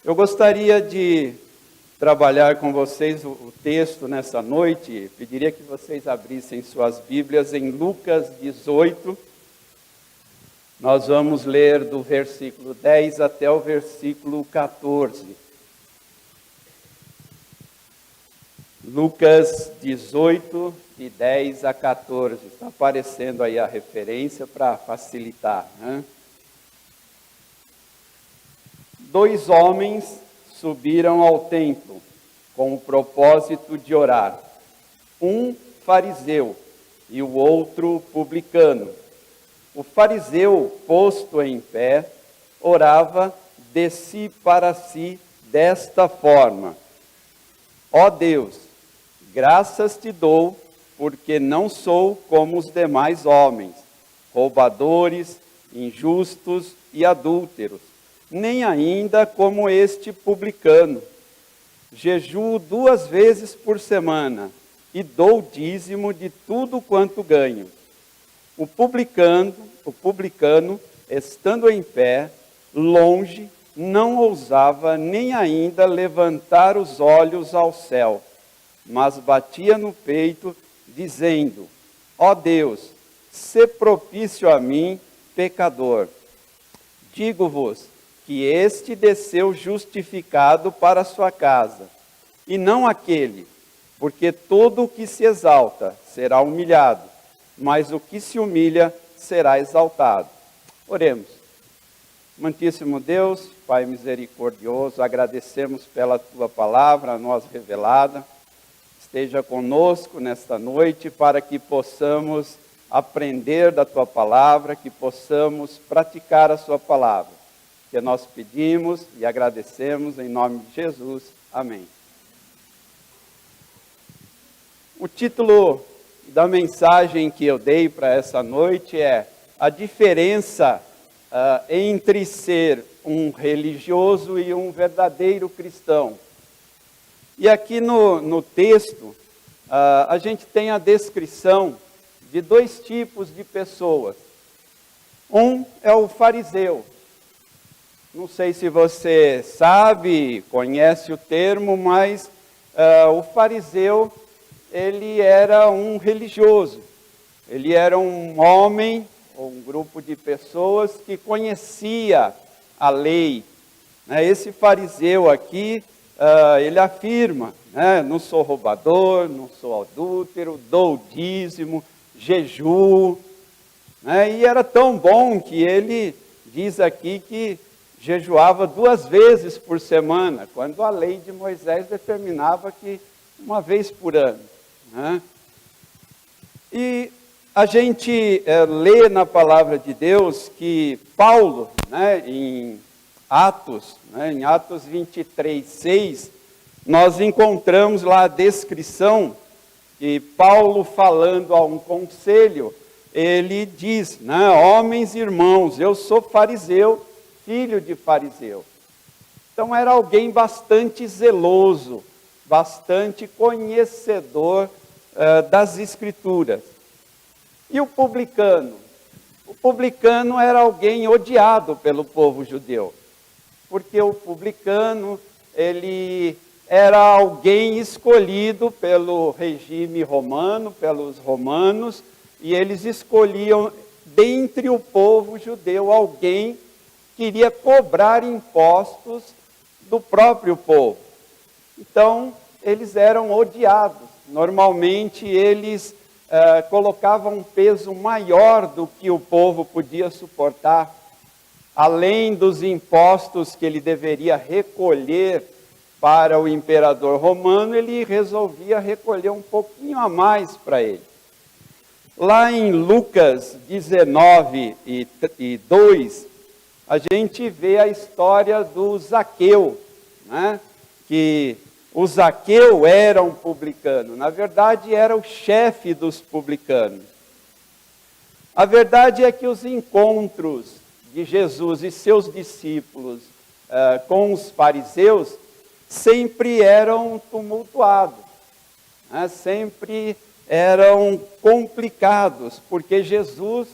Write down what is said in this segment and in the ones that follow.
Eu gostaria de trabalhar com vocês o texto nessa noite. Pediria que vocês abrissem suas Bíblias em Lucas 18. Nós vamos ler do versículo 10 até o versículo 14. Lucas 18, de 10 a 14. Está aparecendo aí a referência para facilitar, né? 2 homens subiram ao templo com o propósito de orar. Um fariseu e o outro publicano. O fariseu, posto em pé, orava de si para si desta forma: Ó Deus, graças te dou, porque não sou como os demais homens, roubadores, injustos e adúlteros, nem ainda como este publicano. Jejuo 2 vezes por semana e dou dízimo de tudo quanto ganho. O publicano, estando em pé, longe, não ousava nem ainda levantar os olhos ao céu, mas batia no peito, dizendo: Ó Deus, sê propício a mim, pecador. Digo-vos que este desceu justificado para a sua casa, e não aquele, porque todo o que se exalta será humilhado, mas o que se humilha será exaltado. Oremos. Amantíssimo Deus, Pai misericordioso, agradecemos pela Tua palavra a nós revelada. Esteja conosco nesta noite para que possamos aprender da Tua palavra, que possamos praticar a Sua palavra. Que nós pedimos e agradecemos em nome de Jesus. Amém. O título da mensagem que eu dei para essa noite é a diferença entre ser um religioso e um verdadeiro cristão. E aqui no texto, a gente tem a descrição de 2 tipos de pessoas. Um é o fariseu. Não sei se você sabe, conhece o termo, mas o fariseu, ele era um religioso. Ele era um homem, ou um grupo de pessoas que conhecia a lei. Esse fariseu aqui, ele afirma, não sou roubador, não sou adúltero, dou dízimo, jejuo. E era tão bom que ele diz aqui que jejuava 2 vezes por semana, quando a lei de Moisés determinava que 1 vez por ano. E a gente lê na palavra de Deus que Paulo, em Atos 23:6, nós encontramos lá a descrição de Paulo falando a um conselho. Ele diz, homens e irmãos, eu sou fariseu, filho de fariseu. Então era alguém bastante zeloso, bastante conhecedor das Escrituras. E o publicano? O publicano era alguém odiado pelo povo judeu, porque o publicano, ele era alguém escolhido pelo regime romano, pelos romanos, e eles escolhiam dentre o povo judeu alguém que iria cobrar impostos do próprio povo. Então, eles eram odiados. Normalmente, eles colocavam um peso maior do que o povo podia suportar. Além dos impostos que ele deveria recolher para o imperador romano, ele resolvia recolher um pouquinho a mais para ele. Lá em Lucas 19:2, a gente vê a história do Zaqueu, que o Zaqueu era um publicano, na verdade era o chefe dos publicanos. A verdade é que os encontros de Jesus e seus discípulos com os fariseus sempre eram tumultuados, sempre eram complicados, porque Jesus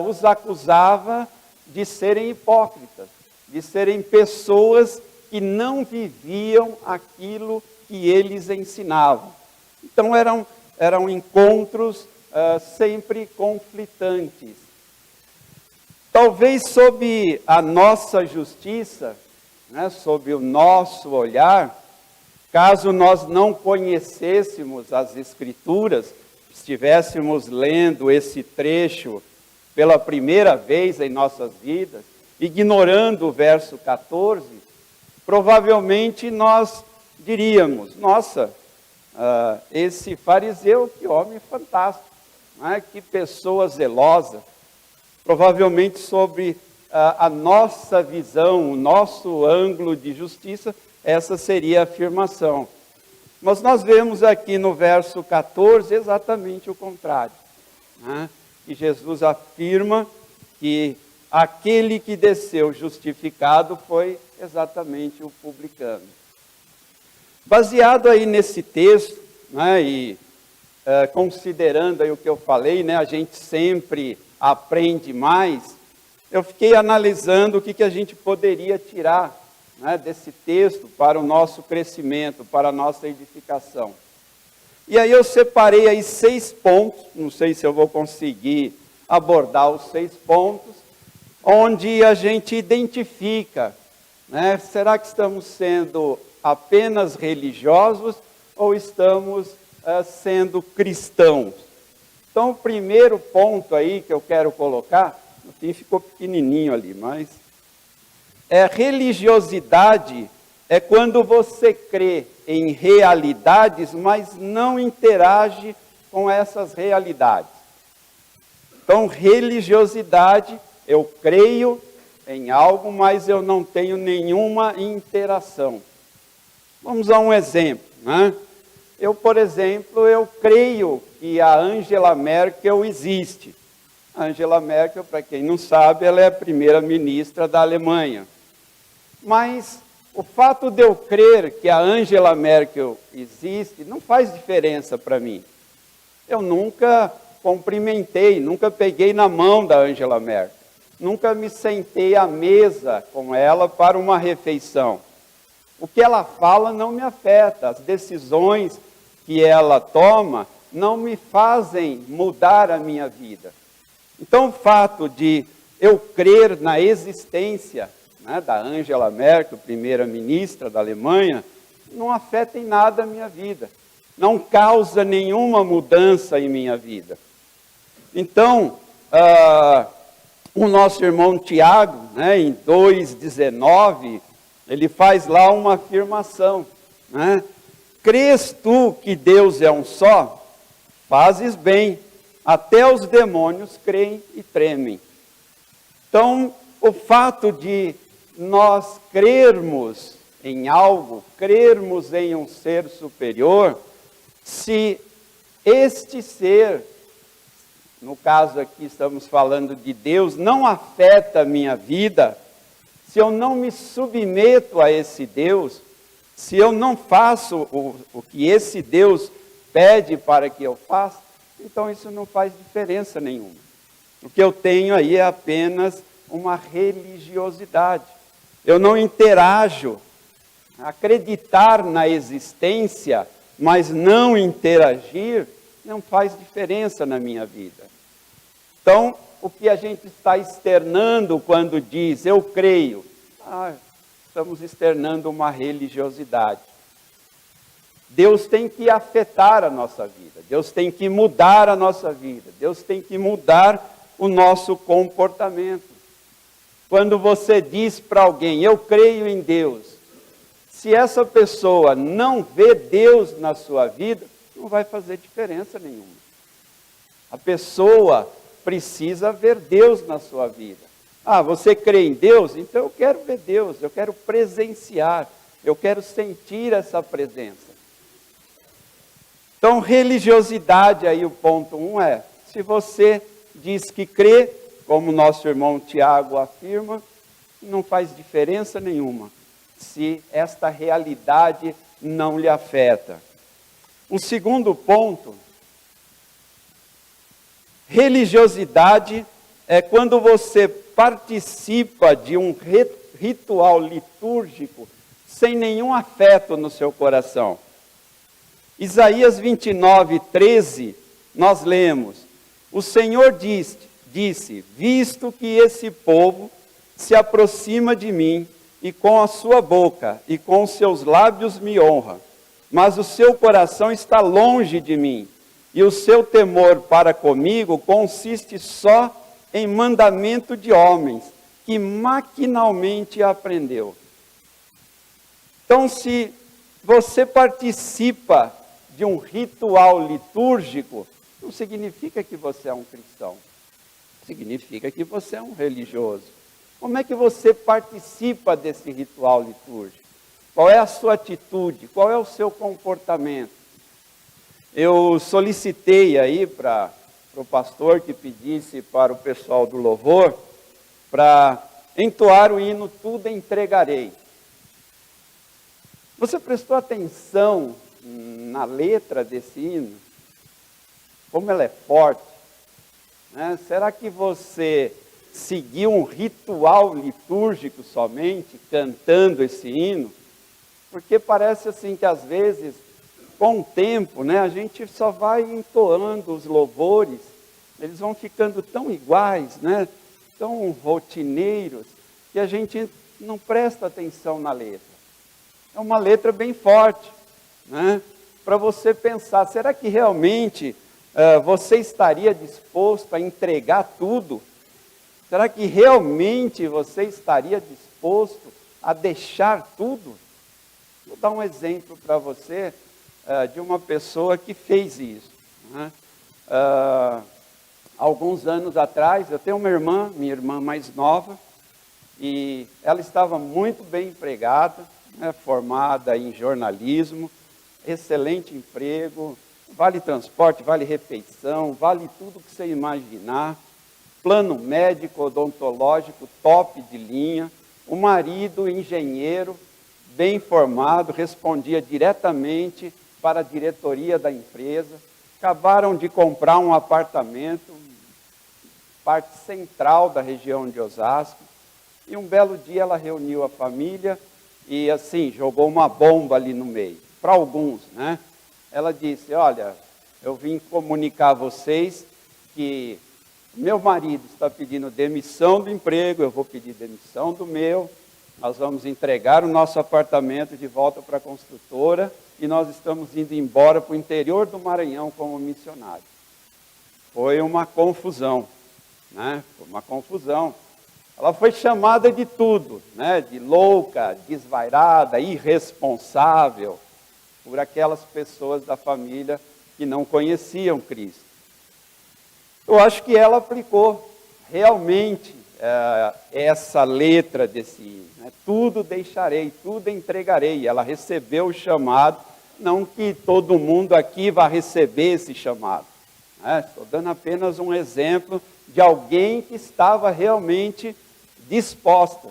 os acusava de serem hipócritas, de serem pessoas que não viviam aquilo que eles ensinavam. Então eram encontros sempre conflitantes. Talvez sob a nossa justiça, né, sob o nosso olhar, caso nós não conhecêssemos as Escrituras, estivéssemos lendo esse trecho pela primeira vez em nossas vidas, ignorando o verso 14, provavelmente nós diríamos: nossa, esse fariseu, que homem fantástico, né? Que pessoa zelosa. Provavelmente sobre a nossa visão, o nosso ângulo de justiça, essa seria a afirmação. Mas nós vemos aqui no verso 14 exatamente o contrário, né? Que Jesus afirma que aquele que desceu justificado foi exatamente o publicano. Baseado aí nesse texto, né, e considerando aí o que eu falei, né, a gente sempre aprende mais, eu fiquei analisando o que a gente poderia tirar, né, desse texto para o nosso crescimento, para a nossa edificação. E aí eu separei aí 6 pontos, não sei se eu vou conseguir abordar os 6 pontos, onde a gente identifica, né, será que estamos sendo apenas religiosos ou estamos sendo cristãos? Então, o primeiro ponto aí que eu quero colocar, no fim ficou pequenininho ali, mas religiosidade é quando você crê em realidades, mas não interage com essas realidades. Então, religiosidade, eu creio em algo, mas eu não tenho nenhuma interação. Vamos a um exemplo, né? Eu, por exemplo, eu creio que a Angela Merkel existe. A Angela Merkel, para quem não sabe, ela é a primeira-ministra da Alemanha. Mas o fato de eu crer que a Angela Merkel existe não faz diferença para mim. Eu nunca cumprimentei, nunca peguei na mão da Angela Merkel. Nunca me sentei à mesa com ela para uma refeição. O que ela fala não me afeta, as decisões que ela toma não me fazem mudar a minha vida. Então, o fato de eu crer na existência, né, da Angela Merkel, primeira-ministra da Alemanha, não afeta em nada a minha vida. Não causa nenhuma mudança em minha vida. Então, o nosso irmão Tiago, né, em 2,19, ele faz lá uma afirmação, né? Crês tu que Deus é um só? Fazes bem, até os demônios creem e tremem. Então, o fato de nós crermos em algo, crermos em um ser superior, se este ser, no caso aqui estamos falando de Deus, não afeta a minha vida, se eu não me submeto a esse Deus, se eu não faço o que esse Deus pede para que eu faça, então isso não faz diferença nenhuma. O que eu tenho aí é apenas uma religiosidade. Eu não interajo. Acreditar na existência, mas não interagir, não faz diferença na minha vida. Então, o que a gente está externando quando diz, eu creio, estamos externando uma religiosidade. Deus tem que afetar a nossa vida, Deus tem que mudar a nossa vida, Deus tem que mudar o nosso comportamento. Quando você diz para alguém, eu creio em Deus, se essa pessoa não vê Deus na sua vida, não vai fazer diferença nenhuma. A pessoa precisa ver Deus na sua vida. Você crê em Deus? Então eu quero ver Deus, eu quero presenciar, eu quero sentir essa presença. Então, religiosidade, aí o ponto 1 é, se você diz que crê, como nosso irmão Tiago afirma, não faz diferença nenhuma, se esta realidade não lhe afeta. O segundo ponto, religiosidade é quando você participa de um ritual litúrgico sem nenhum afeto no seu coração. Isaías 29, 13, nós lemos: o Senhor disse, visto que esse povo se aproxima de mim, e com a sua boca e com os seus lábios me honra, mas o seu coração está longe de mim, e o seu temor para comigo consiste só em mandamento de homens, que maquinalmente aprendeu. Então, se você participa de um ritual litúrgico, não significa que você é um cristão, significa que você é um religioso. Como é que você participa desse ritual litúrgico? Qual é a sua atitude? Qual é o seu comportamento? Eu solicitei aí para o pastor que pedisse para o pessoal do louvor, para entoar o hino Tudo Entregarei. Você prestou atenção na letra desse hino? Como ela é forte, né? Será que você seguiu um ritual litúrgico somente, cantando esse hino? Porque parece assim que às vezes, com o tempo, né, a gente só vai entoando os louvores, eles vão ficando tão iguais, né, tão rotineiros, que a gente não presta atenção na letra. É uma letra bem forte, né, para você pensar, será que realmente você estaria disposto a entregar tudo? Será que realmente você estaria disposto a deixar tudo? Vou dar um exemplo para você de uma pessoa que fez isso, né? Alguns anos atrás, eu tenho uma irmã, minha irmã mais nova, e ela estava muito bem empregada, né, formada em jornalismo, excelente emprego, vale transporte, vale refeição, vale tudo que você imaginar, plano médico, odontológico, top de linha, o marido, engenheiro, bem formado, respondia diretamente para a diretoria da empresa, acabaram de comprar um apartamento, parte central da região de Osasco, e um belo dia ela reuniu a família e assim, jogou uma bomba ali no meio, para alguns, né? Ela disse, olha, eu vim comunicar a vocês que meu marido está pedindo demissão do emprego, eu vou pedir demissão do meu, nós vamos entregar o nosso apartamento de volta para a construtora e nós estamos indo embora para o interior do Maranhão como missionários. Foi uma confusão, né? Foi uma confusão. Ela foi chamada de tudo, né? De louca, desvairada, irresponsável, por aquelas pessoas da família que não conheciam Cristo. Eu acho que ela aplicou realmente essa letra desse hino, né? Tudo deixarei, tudo entregarei. Ela recebeu o chamado, não que todo mundo aqui vá receber esse chamado, né? Estou dando apenas um exemplo de alguém que estava realmente disposta.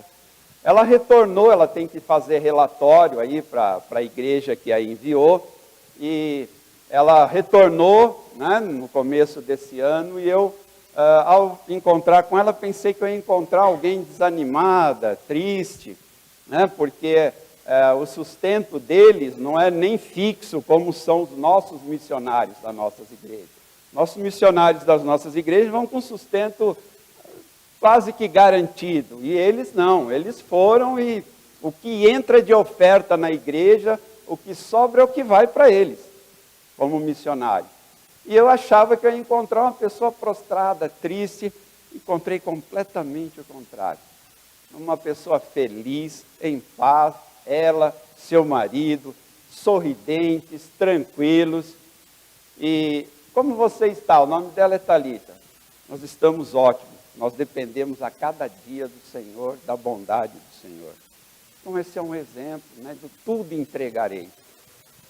Ela retornou, ela tem que fazer relatório aí para a igreja que a enviou, e ela retornou, né, no começo desse ano, e eu, ao encontrar com ela, pensei que eu ia encontrar alguém desanimada, triste, né, porque o sustento deles não é nem fixo, como são os nossos missionários das nossas igrejas. Nossos missionários das nossas igrejas vão com sustento quase que garantido, e eles não, eles foram e o que entra de oferta na igreja, o que sobra é o que vai para eles, como missionário. E eu achava que eu ia encontrar uma pessoa prostrada, triste, encontrei completamente o contrário. Uma pessoa feliz, em paz, ela, seu marido, sorridentes, tranquilos. E como você está? O nome dela é Thalita. Nós estamos ótimos. Nós dependemos a cada dia do Senhor, da bondade do Senhor. Então esse é um exemplo, né, de tudo entregarei.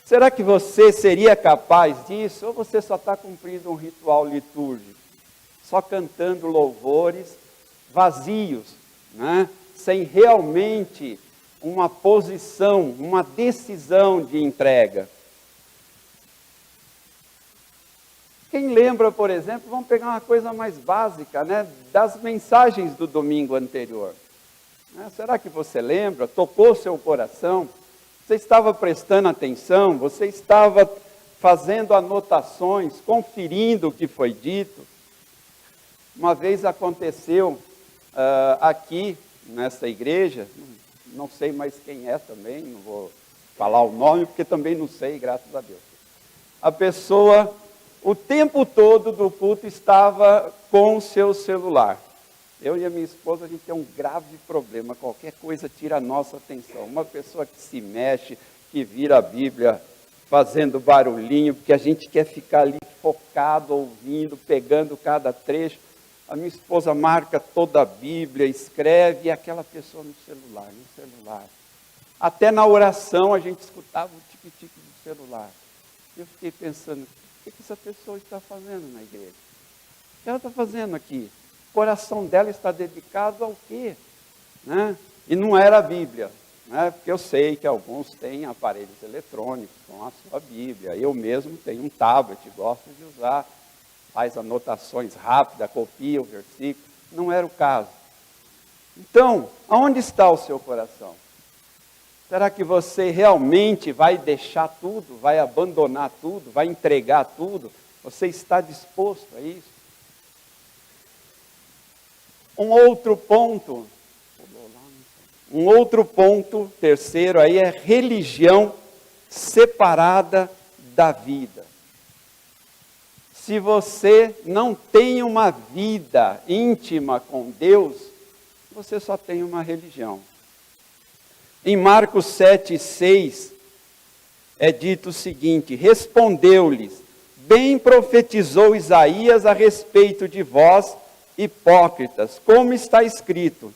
Será que você seria capaz disso? Ou você só está cumprindo um ritual litúrgico? Só cantando louvores vazios, né, sem realmente uma posição, uma decisão de entrega? Quem lembra, por exemplo, vamos pegar uma coisa mais básica, né, das mensagens do domingo anterior. Será que você lembra? Tocou seu coração? Você estava prestando atenção? Você estava fazendo anotações, conferindo o que foi dito? Uma vez aconteceu aqui, nessa igreja, não sei mais quem é também, não vou falar o nome, porque também não sei, graças a Deus. A pessoa, o tempo todo do culto, estava com o seu celular. Eu e a minha esposa, a gente tem um grave problema, qualquer coisa tira a nossa atenção. Uma pessoa que se mexe, que vira a Bíblia fazendo barulhinho, porque a gente quer ficar ali focado, ouvindo, pegando cada trecho. A minha esposa marca toda a Bíblia, escreve, e aquela pessoa no celular. Até na oração a gente escutava o tique-tique do celular. Eu fiquei pensando, o que essa pessoa está fazendo na igreja? O que ela está fazendo aqui? O coração dela está dedicado ao quê? Né? E não era a Bíblia, né? Porque eu sei que alguns têm aparelhos eletrônicos com a sua Bíblia. Eu mesmo tenho um tablet, gosto de usar, faz anotações rápidas, copia o versículo. Não era o caso. Então, aonde está o seu coração? Será que você realmente vai deixar tudo, vai abandonar tudo, vai entregar tudo? Você está disposto a isso? Um outro ponto, terceiro aí, é religião separada da vida. Se você não tem uma vida íntima com Deus, você só tem uma religião. Em Marcos 7:6, é dito o seguinte: respondeu-lhes, bem profetizou Isaías a respeito de vós, hipócritas, como está escrito,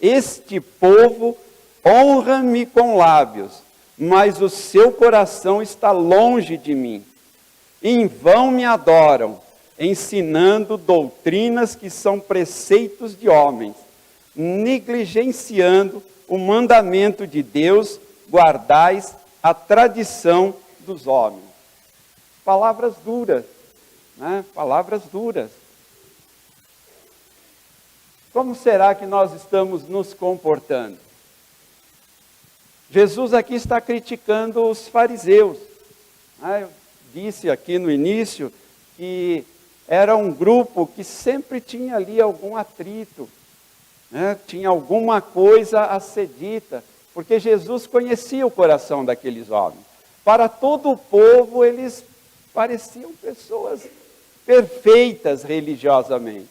este povo honra-me com lábios, mas o seu coração está longe de mim. Em vão me adoram, ensinando doutrinas que são preceitos de homens, negligenciando o mandamento de Deus, guardais a tradição dos homens. Palavras duras, né? Palavras duras. Como será que nós estamos nos comportando? Jesus aqui está criticando os fariseus. Eu disse aqui no início que era um grupo que sempre tinha ali algum atrito, né? Tinha alguma coisa a ser dita, porque Jesus conhecia o coração daqueles homens. Para todo o povo, eles pareciam pessoas perfeitas religiosamente.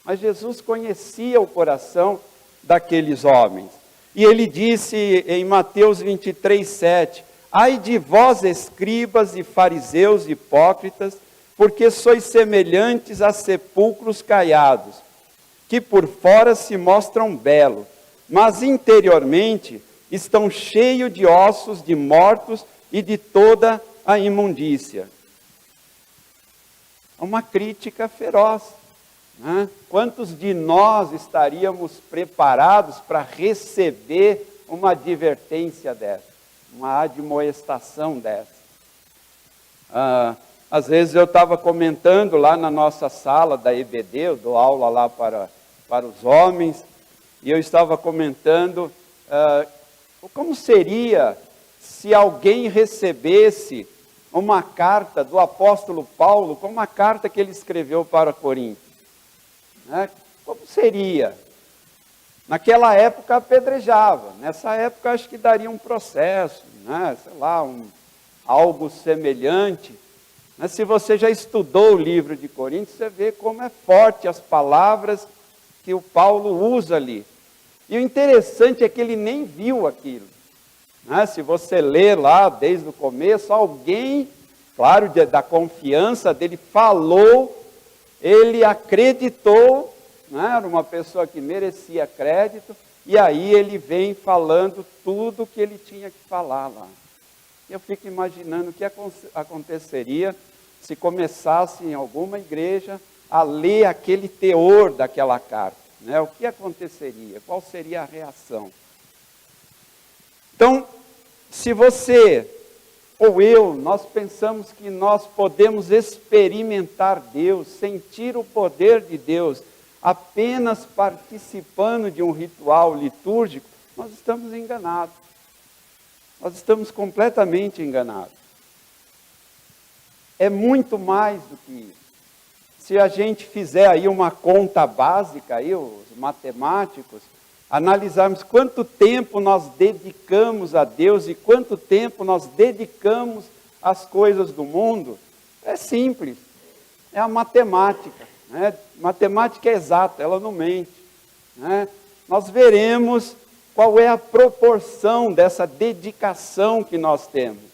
Mas Jesus conhecia o coração daqueles homens. E ele disse em Mateus 23:7, ai de vós, escribas e fariseus hipócritas, porque sois semelhantes a sepulcros caiados, que por fora se mostram belos, mas interiormente estão cheios de ossos de mortos e de toda a imundícia. Uma crítica feroz. Quantos de nós estaríamos preparados para receber uma advertência dessa, uma admoestação dessa? Às vezes eu estava comentando lá na nossa sala da EBD, eu dou aula lá para os homens, e eu estava comentando como seria se alguém recebesse uma carta do apóstolo Paulo, como uma carta que ele escreveu para Corinto. Como seria? Naquela época apedrejava, nessa época acho que daria um processo, sei lá, algo semelhante. Mas se você já estudou o livro de Coríntios, você vê como é forte as palavras que o Paulo usa ali. E o interessante é que ele nem viu aquilo. Se você ler lá desde o começo, alguém, claro, da confiança dele, falou, ele acreditou, era uma pessoa que merecia crédito, e aí ele vem falando tudo o que ele tinha que falar lá. Eu fico imaginando o que aconteceria se começasse em alguma igreja a ler aquele teor daquela carta. O que aconteceria? Qual seria a reação? Então, se você ou eu, nós pensamos que nós podemos experimentar Deus, sentir o poder de Deus, apenas participando de um ritual litúrgico, nós estamos enganados. nós estamos completamente enganados. É muito mais do que isso. Se a gente fizer aí uma conta básica, aí, os matemáticos, analisarmos quanto tempo nós dedicamos a Deus e quanto tempo nós dedicamos às coisas do mundo, é simples, é a matemática, né? Matemática é exata, ela não mente, né? Nós veremos qual é a proporção dessa dedicação que nós temos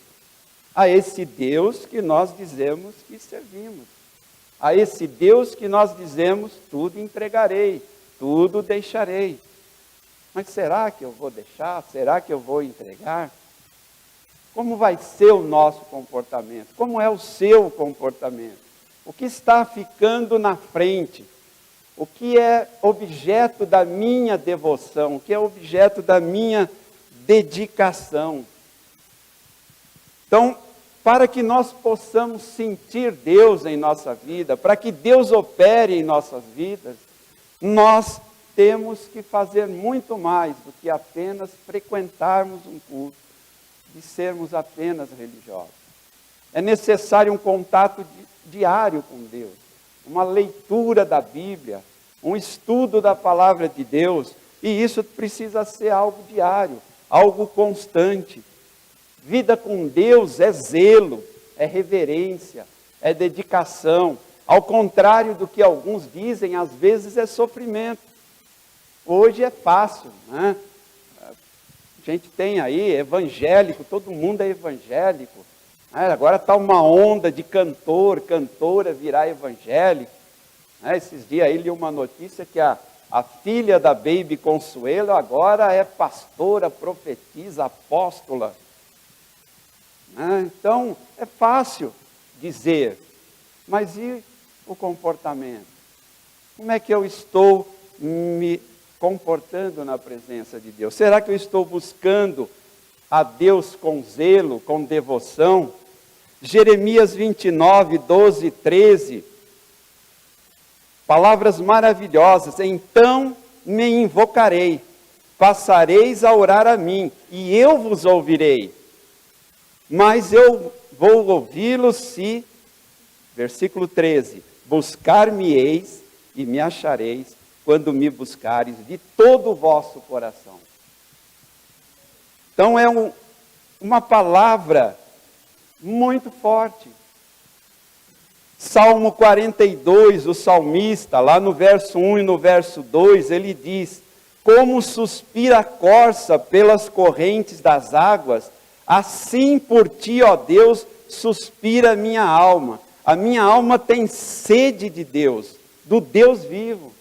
a esse Deus que nós dizemos que servimos, a esse Deus que nós dizemos, tudo entregarei, tudo deixarei. Mas será que eu vou deixar? Será que eu vou entregar? Como vai ser o nosso comportamento? Como é o seu comportamento? O que está ficando na frente? O que é objeto da minha devoção? O que é objeto da minha dedicação? Então, para que nós possamos sentir Deus em nossa vida, para que Deus opere em nossas vidas, nós temos que fazer muito mais do que apenas frequentarmos um culto, de sermos apenas religiosos. É necessário um contato diário com Deus, uma leitura da Bíblia, um estudo da palavra de Deus, e isso precisa ser algo diário, algo constante. Vida com Deus é zelo, é reverência, é dedicação. Ao contrário do que alguns dizem, às vezes é sofrimento. Hoje é fácil, né? A gente tem aí evangélico, todo mundo é evangélico. Agora está uma onda de cantora virar evangélico. Esses dias aí li uma notícia que a filha da Baby Consuelo agora é pastora, profetisa, apóstola. Então, é fácil dizer, mas e o comportamento? Como é que eu estou me comportando na presença de Deus? Será que eu estou buscando a Deus com zelo, com devoção? Jeremias 29, 12, 13, palavras maravilhosas. Então me invocarei, passareis a orar a mim, e eu vos ouvirei. Mas eu vou ouvi-los se, versículo 13, buscar-me-eis e me achareis, quando me buscares de todo o vosso coração. Então é uma palavra muito forte. Salmo 42, o salmista, lá no verso 1 e no verso 2, ele diz: como suspira a corça pelas correntes das águas, assim por ti, ó Deus, suspira a minha alma. A minha alma tem sede de Deus, do Deus vivo.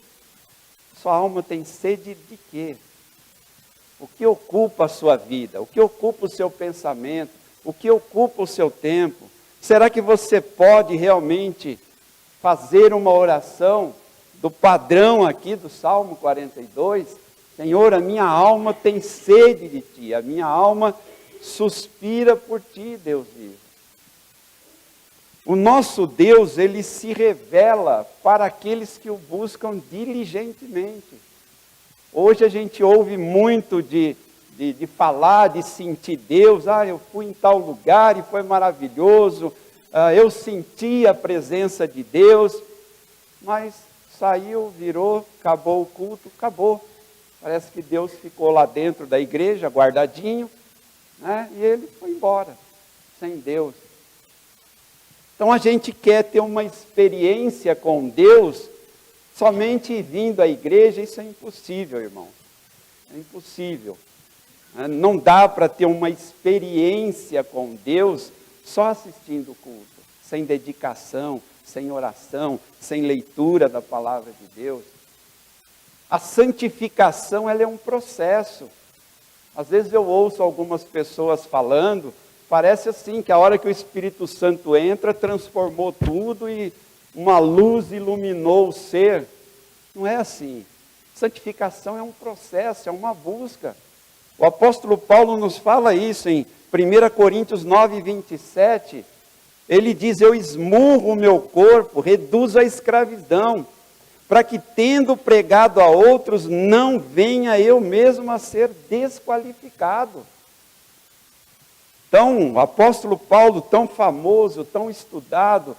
Sua alma tem sede de quê? O que ocupa a sua vida? O que ocupa o seu pensamento? O que ocupa o seu tempo? Será que você pode realmente fazer uma oração do padrão aqui do Salmo 42? Senhor, a minha alma tem sede de ti, a minha alma suspira por ti, Deus vivo. O nosso Deus, ele se revela para aqueles que o buscam diligentemente. Hoje a gente ouve muito de falar, de sentir Deus. Eu fui em tal lugar e foi maravilhoso. Eu senti a presença de Deus. Mas saiu, virou, acabou o culto, acabou. Parece que Deus ficou lá dentro da igreja, guardadinho, né? E ele foi embora, sem Deus. Então a gente quer ter uma experiência com Deus somente vindo à igreja. Isso é impossível, irmão. É impossível. Não dá para ter uma experiência com Deus só assistindo o culto, sem dedicação, sem oração, sem leitura da palavra de Deus. A santificação, ela é um processo. Às vezes eu ouço algumas pessoas falando, parece assim, que a hora que o Espírito Santo entra, transformou tudo e uma luz iluminou o ser. Não é assim. Santificação é um processo, é uma busca. O apóstolo Paulo nos fala isso em 1 Coríntios 9, 27. Ele diz: eu esmurro o meu corpo, reduzo a escravidão, para que, tendo pregado a outros, não venha eu mesmo a ser desqualificado. Então, o apóstolo Paulo, tão famoso, tão estudado,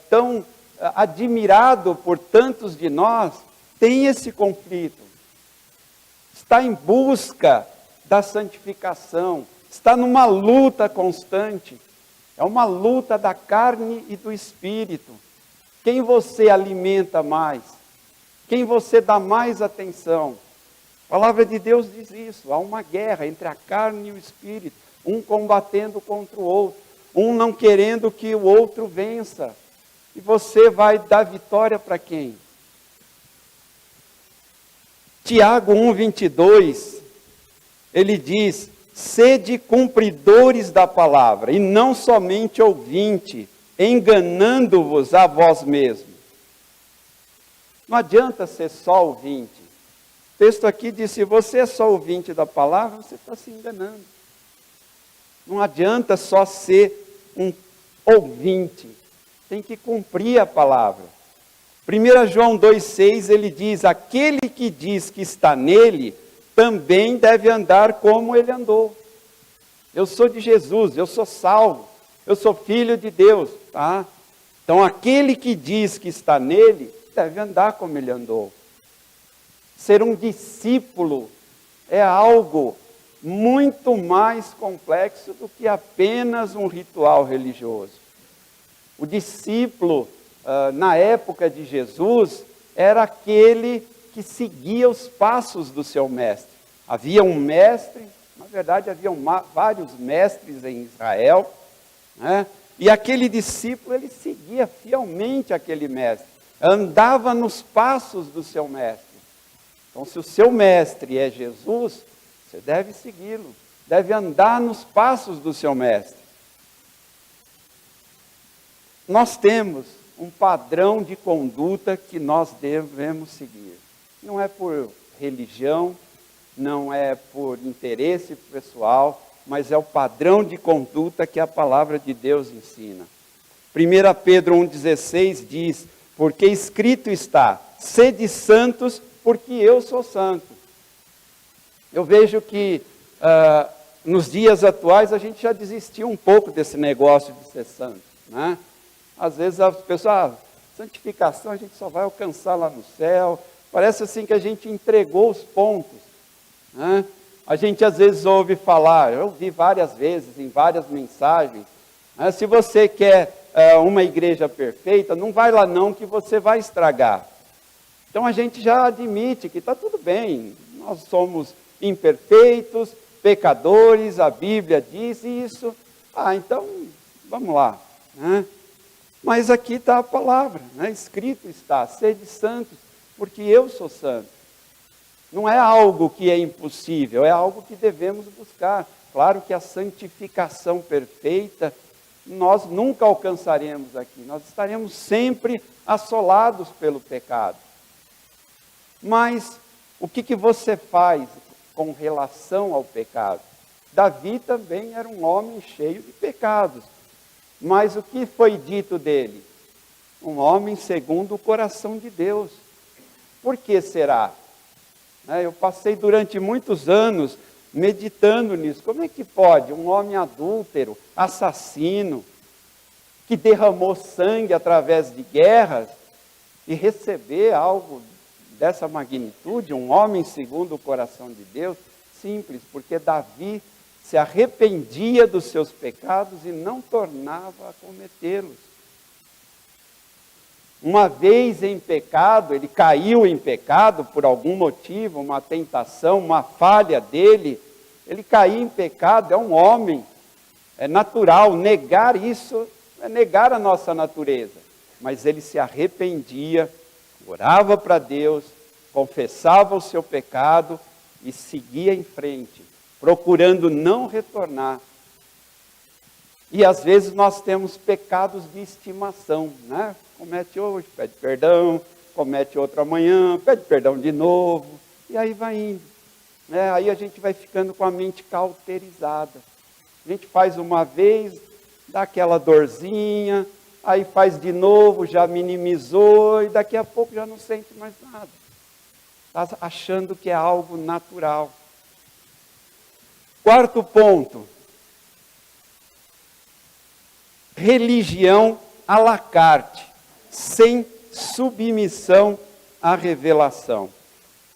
tão admirado por tantos de nós, tem esse conflito. Está em busca da santificação, está numa luta constante. É uma luta da carne e do espírito. Quem você alimenta mais? Quem você dá mais atenção? A palavra de Deus diz isso. Há uma guerra entre a carne e o espírito. Um combatendo contra o outro. Um não querendo que o outro vença. E você vai dar vitória para quem? Tiago 1:22, ele diz: sede cumpridores da palavra, e não somente ouvinte, enganando-vos a vós mesmos. Não adianta ser só ouvinte. O texto aqui diz: se você é só ouvinte da palavra, você está se enganando. Não adianta só ser um ouvinte. Tem que cumprir a palavra. 1 João 2,6, ele diz: aquele que diz que está nele, também deve andar como ele andou. Eu sou de Jesus, eu sou salvo, eu sou filho de Deus, tá? Então aquele que diz que está nele, deve andar como ele andou. Ser um discípulo é algo muito mais complexo do que apenas um ritual religioso. O discípulo, na época de Jesus, era aquele que seguia os passos do seu mestre. Havia um mestre, na verdade haviam vários mestres em Israel, né? E aquele discípulo, ele seguia fielmente aquele mestre, andava nos passos do seu mestre. Então, se o seu mestre é Jesus, você deve segui-lo, deve andar nos passos do seu mestre. Nós temos um padrão de conduta que nós devemos seguir. Não é por religião, não é por interesse pessoal, mas é o padrão de conduta que a palavra de Deus ensina. 1 Pedro 1,16 diz: porque escrito está, sede santos, porque eu sou santo. Eu vejo que nos dias atuais a gente já desistiu um pouco desse negócio de ser santo, né? Às vezes as pessoas, santificação a gente só vai alcançar lá no céu. Parece assim que a gente entregou os pontos, né? A gente às vezes ouve falar, eu ouvi várias vezes, em várias mensagens, né? Se você quer uma igreja perfeita, não vai lá não que você vai estragar. Então a gente já admite que está tudo bem, nós somos imperfeitos, pecadores, a Bíblia diz isso, então vamos lá, né? Mas aqui está a palavra, né? Escrito está, sede santos, porque eu sou santo. Não é algo que é impossível, é algo que devemos buscar. Claro que a santificação perfeita, nós nunca alcançaremos aqui, nós estaremos sempre assolados pelo pecado. Mas o que você faz com relação ao pecado? Davi também era um homem cheio de pecados. Mas o que foi dito dele? Um homem segundo o coração de Deus. Por que será? Eu passei durante muitos anos meditando nisso. Como é que pode um homem adúltero, assassino, que derramou sangue através de guerras, e receber algo dessa magnitude, um homem segundo o coração de Deus? Simples, porque Davi se arrependia dos seus pecados e não tornava a cometê-los. Uma vez em pecado, ele caiu em pecado por algum motivo, uma tentação, uma falha dele, ele caiu em pecado, é um homem, é natural, negar isso é negar a nossa natureza. Mas ele se arrependia, orava para Deus, confessava o seu pecado e seguia em frente, procurando não retornar. E às vezes nós temos pecados de estimação, né? Comete hoje, pede perdão, comete outro amanhã, pede perdão de novo, e aí vai indo. Aí a gente vai ficando com a mente cauterizada. A gente faz uma vez, dá aquela dorzinha, aí faz de novo, já minimizou, e daqui a pouco já não sente mais nada. Está achando que é algo natural. Quarto ponto, religião à la carte, sem submissão à revelação.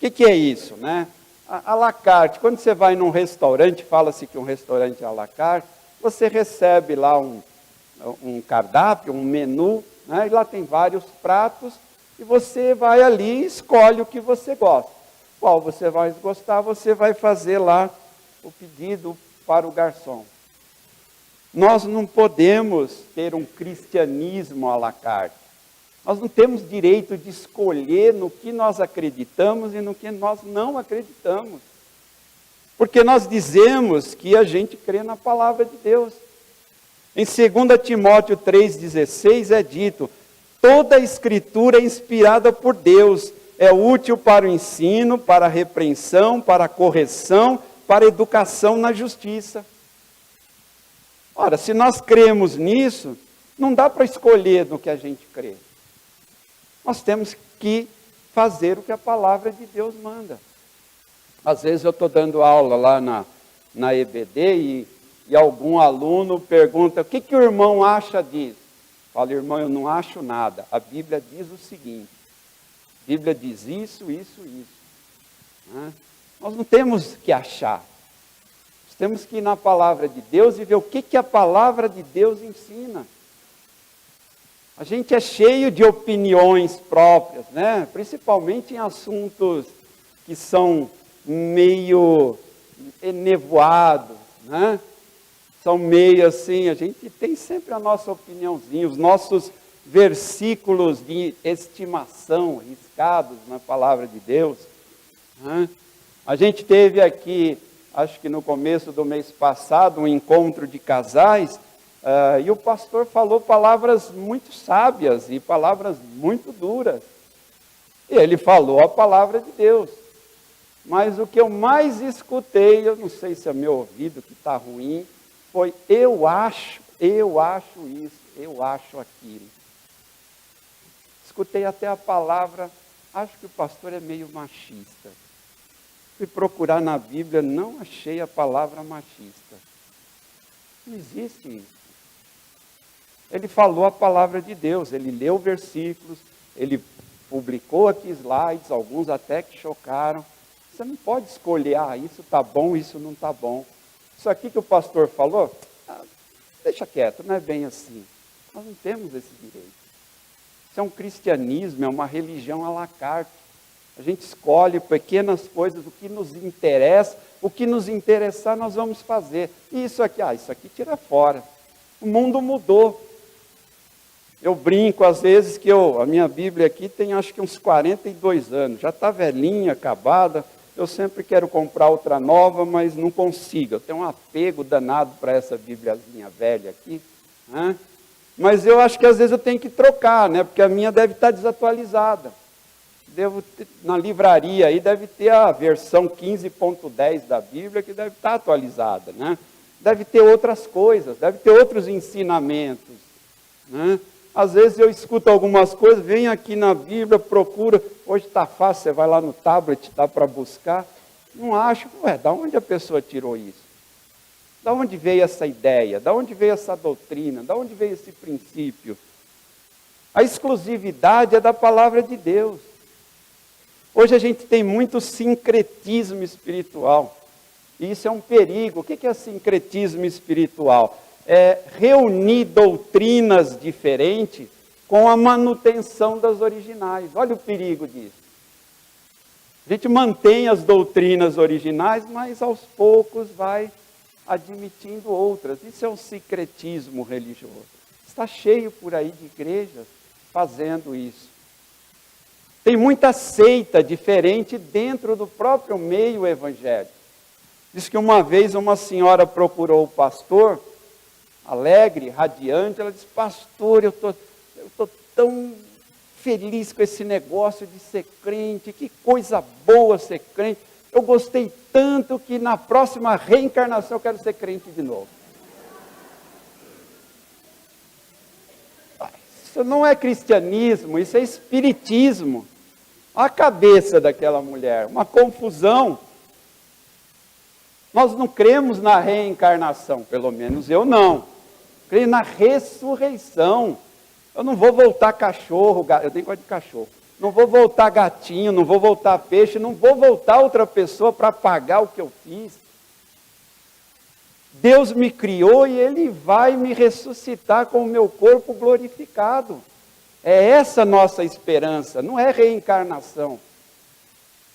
O que é isso, né? À la carte, quando você vai num restaurante, fala-se que um restaurante é à la carte, você recebe lá um cardápio, um menu, né? E lá tem vários pratos, e você vai ali e escolhe o que você gosta. Qual você vai gostar, você vai fazer lá o pedido para o garçom. Nós não podemos ter um cristianismo à la carte. Nós não temos direito de escolher no que nós acreditamos e no que nós não acreditamos. Porque nós dizemos que a gente crê na palavra de Deus. Em 2 Timóteo 3,16 é dito: toda a escritura é inspirada por Deus, é útil para o ensino, para a repreensão, para a correção, para a educação na justiça. Ora, se nós cremos nisso, não dá para escolher no que a gente crê. Nós temos que fazer o que a palavra de Deus manda. Às vezes eu estou dando aula lá na EBD e algum aluno pergunta: o que o irmão acha disso? Fala: irmão, eu não acho nada. A Bíblia diz o seguinte. A Bíblia diz isso, isso, isso. Nós não temos que achar. Nós temos que ir na palavra de Deus e ver o que a palavra de Deus ensina. A gente é cheio de opiniões próprias, né? Principalmente em assuntos que são meio enevoados, né? São meio assim, a gente tem sempre a nossa opiniãozinha, os nossos versículos de estimação riscados na palavra de Deus, né? A gente teve aqui, acho que no começo do mês passado, um encontro de casais, e o pastor falou palavras muito sábias e palavras muito duras. E ele falou a palavra de Deus. Mas o que eu mais escutei, eu não sei se é meu ouvido que está ruim, foi: eu acho isso, eu acho aquilo. Escutei até a palavra: acho que o pastor é meio machista. Fui procurar na Bíblia, não achei a palavra machista. Não existe isso. Ele falou a palavra de Deus, ele leu versículos, ele publicou aqui slides, alguns até que chocaram. Você não pode escolher: isso está bom, isso não está bom. Isso aqui que o pastor falou, deixa quieto, não é bem assim. Nós não temos esse direito. Isso é um cristianismo, é uma religião à la carte. A gente escolhe pequenas coisas, o que nos interessa, o que nos interessar nós vamos fazer. E isso aqui tira fora. O mundo mudou. Eu brinco às vezes que a minha Bíblia aqui tem acho que uns 42 anos, já está velhinha, acabada. Eu sempre quero comprar outra nova, mas não consigo. Eu tenho um apego danado para essa Bíbliazinha velha aqui, né? Mas eu acho que às vezes eu tenho que trocar, né? Porque a minha deve estar desatualizada. Na livraria aí deve ter a versão 15.10 da Bíblia que deve estar atualizada, né? Deve ter outras coisas, deve ter outros ensinamentos, né? Às vezes eu escuto algumas coisas, vem aqui na Bíblia, procura, hoje está fácil, você vai lá no tablet, dá para buscar. Não acho, da onde a pessoa tirou isso? Da onde veio essa ideia? Da onde veio essa doutrina? Da onde veio esse princípio? A exclusividade é da palavra de Deus. Hoje a gente tem muito sincretismo espiritual. E isso é um perigo. O que é sincretismo espiritual? É reunir doutrinas diferentes com a manutenção das originais. Olha o perigo disso. A gente mantém as doutrinas originais, mas aos poucos vai admitindo outras. Isso é um sincretismo religioso. Está cheio por aí de igrejas fazendo isso. Tem muita seita diferente dentro do próprio meio evangélico. Diz que uma vez uma senhora procurou o pastor, alegre, radiante, ela disse: pastor, eu tô tão feliz com esse negócio de ser crente, que coisa boa ser crente. Eu gostei tanto que na próxima reencarnação eu quero ser crente de novo. Isso não é cristianismo, isso é espiritismo. A cabeça daquela mulher, uma confusão. Nós não cremos na reencarnação, pelo menos eu não. creio na ressurreição. Eu não vou voltar cachorro, eu tenho coisa de cachorro. Não vou voltar gatinho, não vou voltar peixe, não vou voltar outra pessoa para pagar o que eu fiz. Deus me criou e Ele vai me ressuscitar com o meu corpo glorificado. É essa a nossa esperança, não é reencarnação.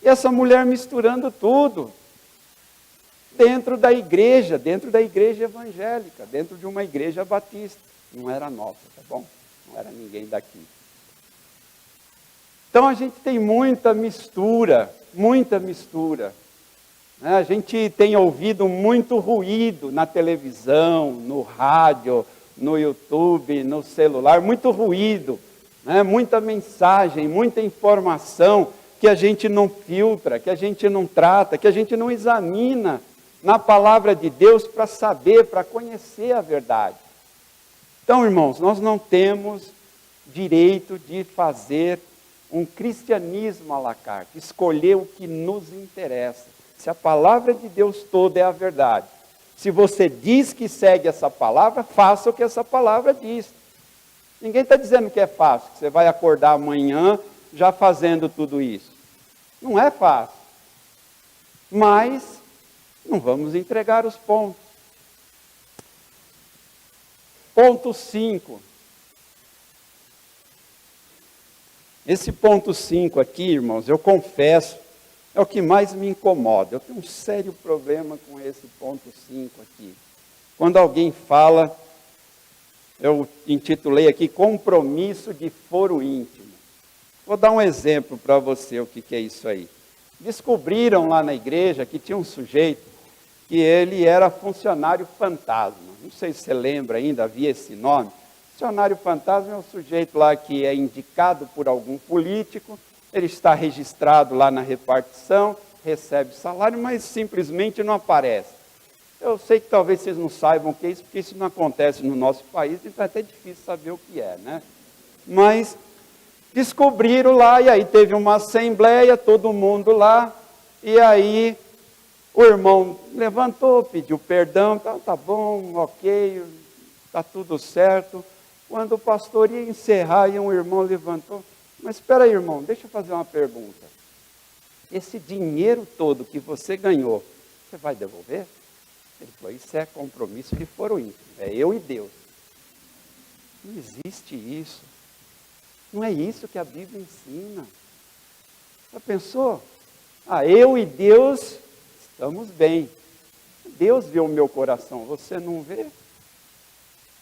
E essa mulher misturando tudo. Dentro da igreja evangélica, dentro de uma igreja batista. Não era nossa, tá bom? Não era ninguém daqui. Então a gente tem muita mistura. A gente tem ouvido muito ruído na televisão, no rádio, no YouTube, no celular, muito ruído, muita mensagem, muita informação que a gente não filtra, que a gente não trata, que a gente não examina na palavra de Deus para saber, para conhecer a verdade. Então, irmãos, nós não temos direito de fazer um cristianismo à la carte, escolher o que nos interessa. Se a palavra de Deus toda é a verdade, se você diz que segue essa palavra, faça o que essa palavra diz. Ninguém está dizendo que é fácil, que você vai acordar amanhã já fazendo tudo isso. Não é fácil. Mas não vamos entregar os pontos. Ponto 5. Esse ponto 5 aqui, irmãos, eu confesso, é o que mais me incomoda. Eu tenho um sério problema com esse ponto 5 aqui. Quando alguém fala, eu intitulei aqui, compromisso de foro íntimo. Vou dar um exemplo para você, o que é isso aí. Descobriram lá na igreja que tinha um sujeito que ele era funcionário fantasma. Não sei se você lembra ainda, havia esse nome. Funcionário fantasma é um sujeito lá que é indicado por algum político, ele está registrado lá na repartição, recebe salário, mas simplesmente não aparece. Eu sei que talvez vocês não saibam o que é isso, porque isso não acontece no nosso país, então é até difícil saber o que é, né? Mas descobriram lá, e aí teve uma assembleia, todo mundo lá, e aí o irmão levantou, pediu perdão, tá bom, ok, está tudo certo. Quando o pastor ia encerrar, e um irmão levantou, mas espera aí, irmão, deixa eu fazer uma pergunta. Esse dinheiro todo que você ganhou, você vai devolver? Ele falou, isso é compromisso de foro íntimo, é eu e Deus. Não existe isso. Não é isso que a Bíblia ensina. Já pensou? Eu e Deus estamos bem. Deus vê o meu coração, você não vê?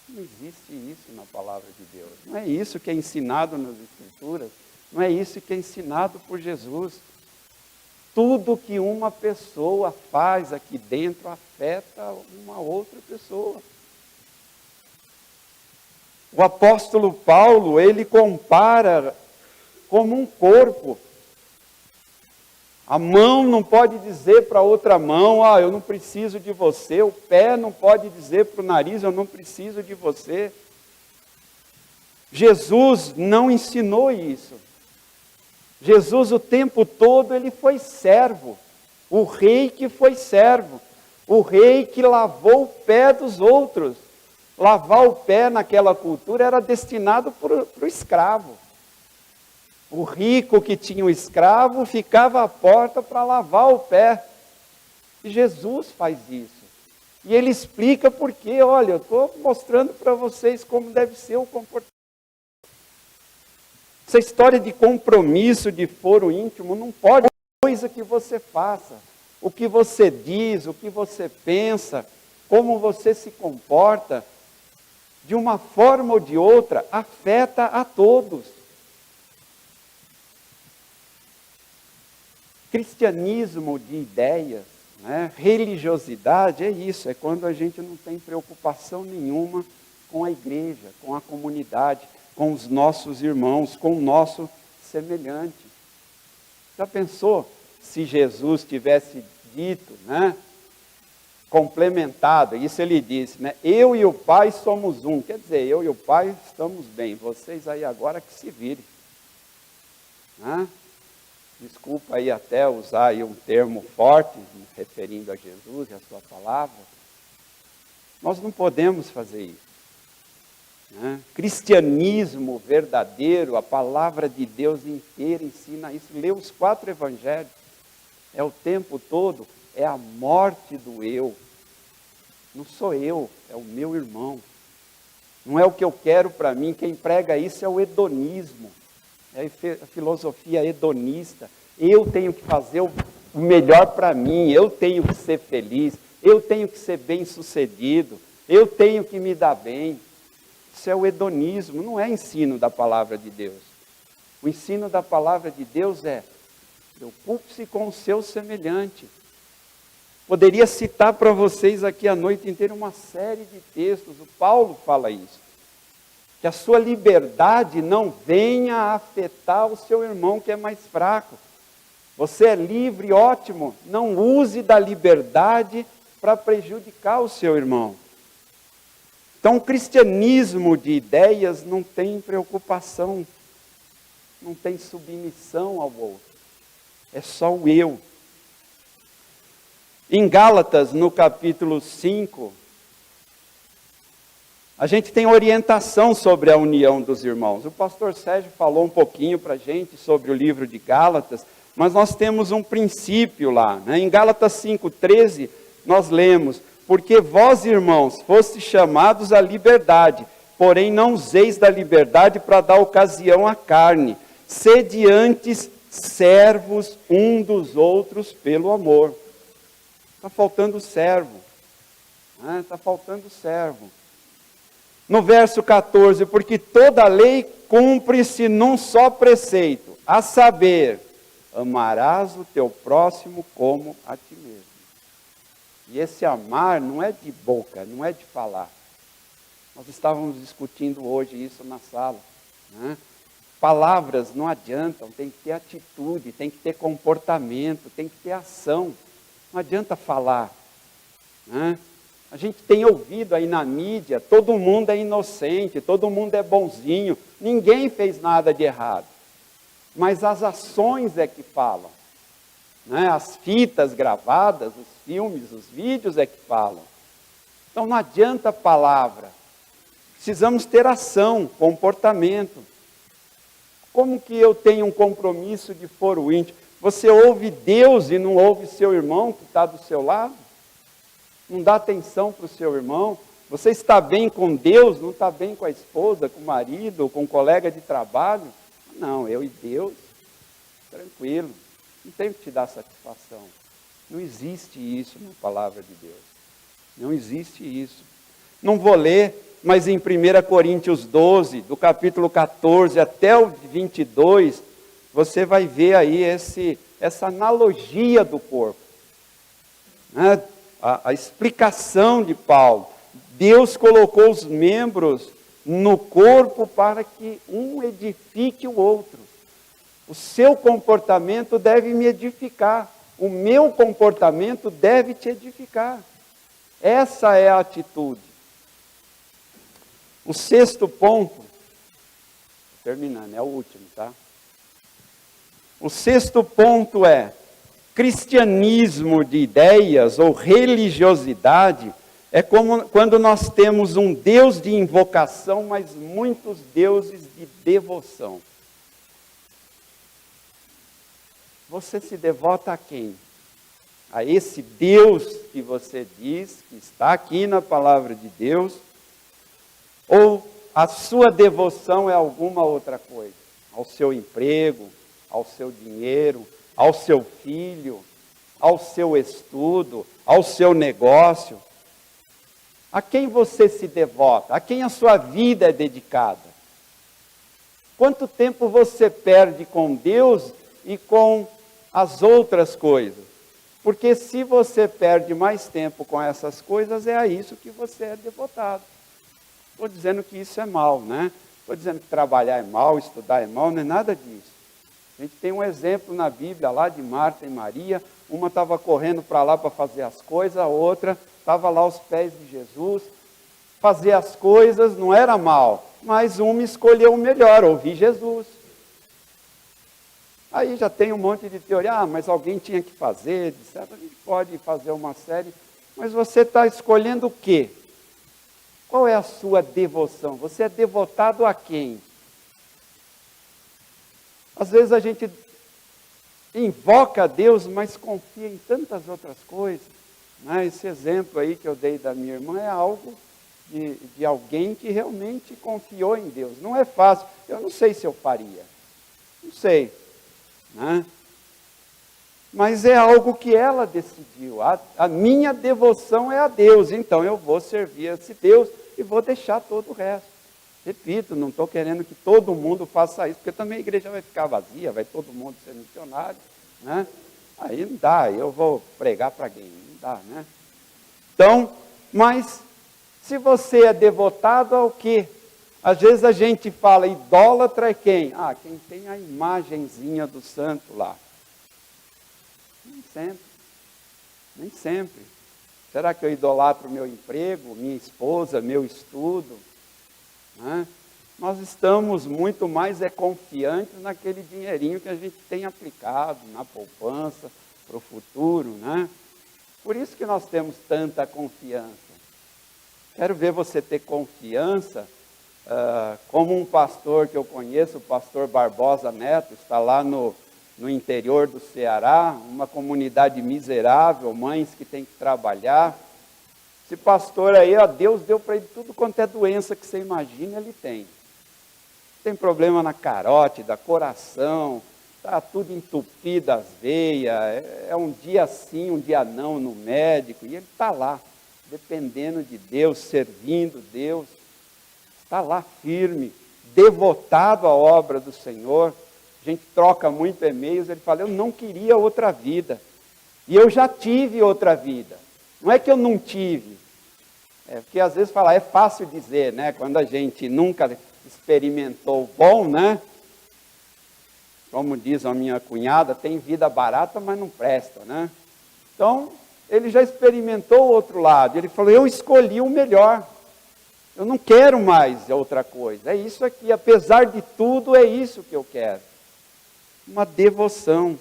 Não existe isso na palavra de Deus. Não é isso que é ensinado nas Escrituras. Não é isso que é ensinado por Jesus. Tudo que uma pessoa faz aqui dentro afeta uma outra pessoa. O apóstolo Paulo, ele compara como um corpo. A mão não pode dizer para outra mão, eu não preciso de você. O pé não pode dizer para o nariz, eu não preciso de você. Jesus não ensinou isso. Jesus o tempo todo ele foi servo. O rei que foi servo. O rei que lavou o pé dos outros. Lavar o pé naquela cultura era destinado para o escravo. O rico que tinha um escravo ficava à porta para lavar o pé. E Jesus faz isso. E ele explica por quê. Olha, eu estou mostrando para vocês como deve ser o comportamento. Essa história de compromisso, de foro íntimo, não pode ser coisa que você faça. O que você diz, o que você pensa, como você se comporta, de uma forma ou de outra, afeta a todos. Cristianismo de ideias, religiosidade, é isso, é quando a gente não tem preocupação nenhuma com a igreja, com a comunidade, com os nossos irmãos, com o nosso semelhante. Já pensou se Jesus tivesse dito, complementado, isso ele disse, eu e o Pai somos um, quer dizer, eu e o Pai estamos bem, vocês aí agora que se virem. Desculpa aí até usar aí um termo forte, referindo a Jesus e a sua palavra. Nós não podemos fazer isso. né? Cristianismo verdadeiro, a palavra de Deus inteira ensina isso. Lê os 4 evangelhos, é o tempo todo, é a morte do eu. Não sou eu, é o meu irmão. Não é o que eu quero para mim, quem prega isso é o hedonismo, é a filosofia hedonista. Eu tenho que fazer o melhor para mim, eu tenho que ser feliz, eu tenho que ser bem-sucedido, eu tenho que me dar bem. Isso é o hedonismo, não é ensino da palavra de Deus. O ensino da palavra de Deus é: preocupe-se com o seu semelhante. Poderia citar para vocês aqui a noite inteira uma série de textos, o Paulo fala isso. Que a sua liberdade não venha a afetar o seu irmão que é mais fraco. Você é livre, ótimo, não use da liberdade para prejudicar o seu irmão. Então, o cristianismo de ideias não tem preocupação, não tem submissão ao outro. É só o eu. Em Gálatas, no capítulo 5, a gente tem orientação sobre a união dos irmãos. O pastor Sérgio falou um pouquinho para a gente sobre o livro de Gálatas, mas nós temos um princípio lá, né? Em Gálatas 5,13, nós lemos: porque vós, irmãos, fostes chamados à liberdade, porém não useis da liberdade para dar ocasião à carne. Sede antes servos um dos outros pelo amor. Está faltando servo. Está faltando servo. No verso 14, porque toda a lei cumpre-se num só preceito, a saber, amarás o teu próximo como a ti mesmo. E esse amar não é de boca, não é de falar. Nós estávamos discutindo hoje isso na sala, né? Palavras não adiantam, tem que ter atitude, tem que ter comportamento, tem que ter ação. Não adianta falar, né? A gente tem ouvido aí na mídia, todo mundo é inocente, todo mundo é bonzinho, ninguém fez nada de errado. Mas as ações é que falam, né? As fitas gravadas, os filmes, os vídeos é que falam. Então não adianta a palavra, precisamos ter ação, comportamento. Como que eu tenho um compromisso de foro íntimo? Você ouve Deus e não ouve seu irmão que está do seu lado? Não dá atenção para o seu irmão? Você está bem com Deus, não está bem com a esposa, com o marido, com o colega de trabalho? Não, eu e Deus, tranquilo, não tenho que te dar satisfação. Não existe isso na palavra de Deus. Não existe isso. Não vou ler, mas em 1 Coríntios 12, do capítulo 14 até o 22, você vai ver aí essa analogia do corpo, né? A explicação de Paulo. Deus colocou os membros no corpo para que um edifique o outro. O seu comportamento deve me edificar. O meu comportamento deve te edificar. Essa é a atitude. O 6º ponto, terminando, é o último, tá? O 6º ponto é: cristianismo de ideias ou religiosidade é como quando nós temos um Deus de invocação, mas muitos deuses de devoção. Você se devota a quem? A esse Deus que você diz, que está aqui na palavra de Deus? Ou a sua devoção é alguma outra coisa? Ao seu emprego, ao seu dinheiro, ao seu filho, ao seu estudo, ao seu negócio? A quem você se devota? A quem a sua vida é dedicada? Quanto tempo você perde com Deus e com as outras coisas? Porque se você perde mais tempo com essas coisas, é a isso que você é devotado. Estou dizendo que isso é mal, né? Estou dizendo que trabalhar é mal, estudar é mal, não é nada disso. A gente tem um exemplo na Bíblia lá de Marta e Maria. Uma estava correndo para lá para fazer as coisas, a outra estava lá aos pés de Jesus. Fazer as coisas não era mal, mas uma escolheu o melhor, ouvir Jesus. Aí já tem um monte de teoria, mas alguém tinha que fazer, etc. A gente pode fazer uma série, mas você está escolhendo o quê? Qual é a sua devoção? Você é devotado a quem? Às vezes a gente invoca a Deus, mas confia em tantas outras coisas. Esse exemplo aí que eu dei da minha irmã é algo de alguém que realmente confiou em Deus. Não é fácil. Eu não sei se eu faria. Não sei. Mas é algo que ela decidiu. A minha devoção é a Deus. Então eu vou servir a esse Deus e vou deixar todo o resto. Repito, não estou querendo que todo mundo faça isso, porque também a igreja vai ficar vazia, vai todo mundo ser missionário, Aí não dá, eu vou pregar para quem? Não dá, Então, mas se você é devotado ao quê? Às vezes a gente fala, idólatra é quem? Quem tem a imagenzinha do santo lá. Nem sempre. Será que eu idolatro meu emprego, minha esposa, meu estudo? Nós estamos muito mais confiantes naquele dinheirinho que a gente tem aplicado na poupança, para o futuro, Por isso que nós temos tanta confiança. Quero ver você ter confiança, como um pastor que eu conheço, o pastor Barbosa Neto, está lá no interior do Ceará, uma comunidade miserável, mães que têm que trabalhar. Esse pastor aí, Deus deu para ele tudo quanto é doença que você imagina, ele tem. Tem problema na carótida, coração, está tudo entupido as veias, é um dia sim, um dia não no médico, e ele está lá, dependendo de Deus, servindo Deus, está lá firme, devotado à obra do Senhor. A gente troca muito e-mails, ele fala, eu não queria outra vida, e eu já tive outra vida. Não é que eu não tive, porque às vezes é fácil dizer, quando a gente nunca experimentou o bom, Como diz a minha cunhada, tem vida barata, mas não presta, Então, ele já experimentou o outro lado, ele falou, eu escolhi o melhor, eu não quero mais outra coisa, é isso aqui, apesar de tudo, é isso que eu quero. Uma devoção.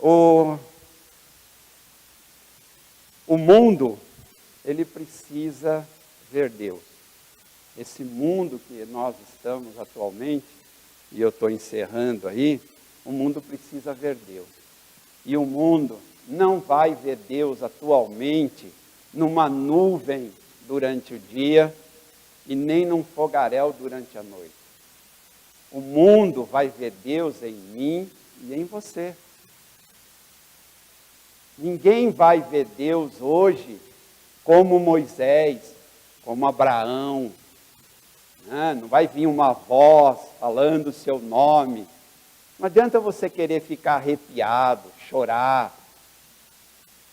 O mundo, ele precisa ver Deus. Esse mundo que nós estamos atualmente, e eu estou encerrando aí, o mundo precisa ver Deus. E o mundo não vai ver Deus atualmente numa nuvem durante o dia e nem num fogaréu durante a noite. O mundo vai ver Deus em mim e em você. Ninguém vai ver Deus hoje como Moisés, como Abraão. Não vai vir uma voz falando o seu nome. Não adianta você querer ficar arrepiado, chorar,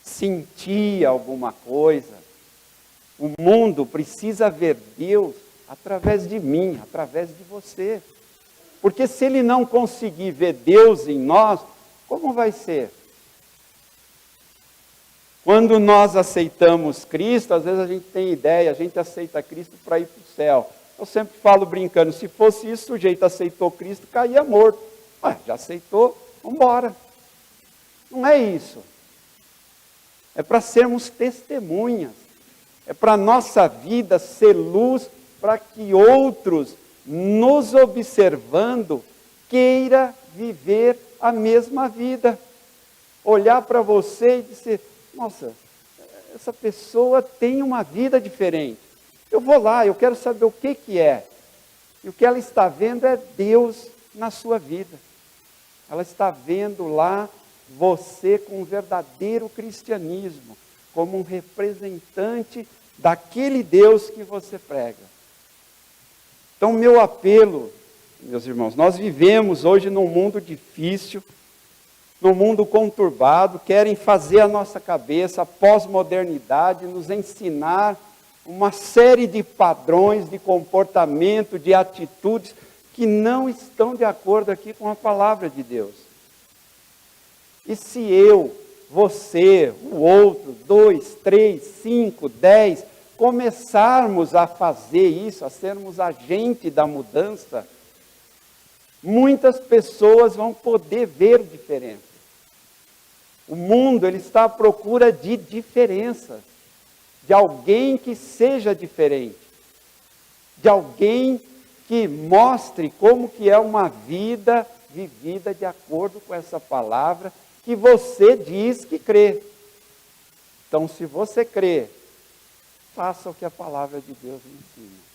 sentir alguma coisa. O mundo precisa ver Deus através de mim, através de você. Porque se ele não conseguir ver Deus em nós, como vai ser? Quando nós aceitamos Cristo, às vezes a gente tem ideia, a gente aceita Cristo para ir para o céu. Eu sempre falo brincando, se fosse isso, o sujeito aceitou Cristo, caía morto. Já aceitou, vamos embora. Não é isso. É para sermos testemunhas. É para a nossa vida ser luz, para que outros, nos observando, queira viver a mesma vida. Olhar para você e dizer, nossa, essa pessoa tem uma vida diferente. Eu vou lá, eu quero saber o que é. E o que ela está vendo é Deus na sua vida. Ela está vendo lá você com um verdadeiro cristianismo, como um representante daquele Deus que você prega. Então, meu apelo, meus irmãos, nós vivemos hoje num mundo difícil, num mundo conturbado, querem fazer a nossa cabeça, a pós-modernidade, nos ensinar uma série de padrões de comportamento, de atitudes, que não estão de acordo aqui com a palavra de Deus. E se eu, você, o outro, 2, 3, 5, 10, começarmos a fazer isso, a sermos agente da mudança, muitas pessoas vão poder ver diferença. O mundo, ele está à procura de diferença. de alguém que seja diferente, de alguém que mostre como que é uma vida vivida de acordo com essa palavra que você diz que crê. Então, se você crê, faça o que a palavra de Deus ensina.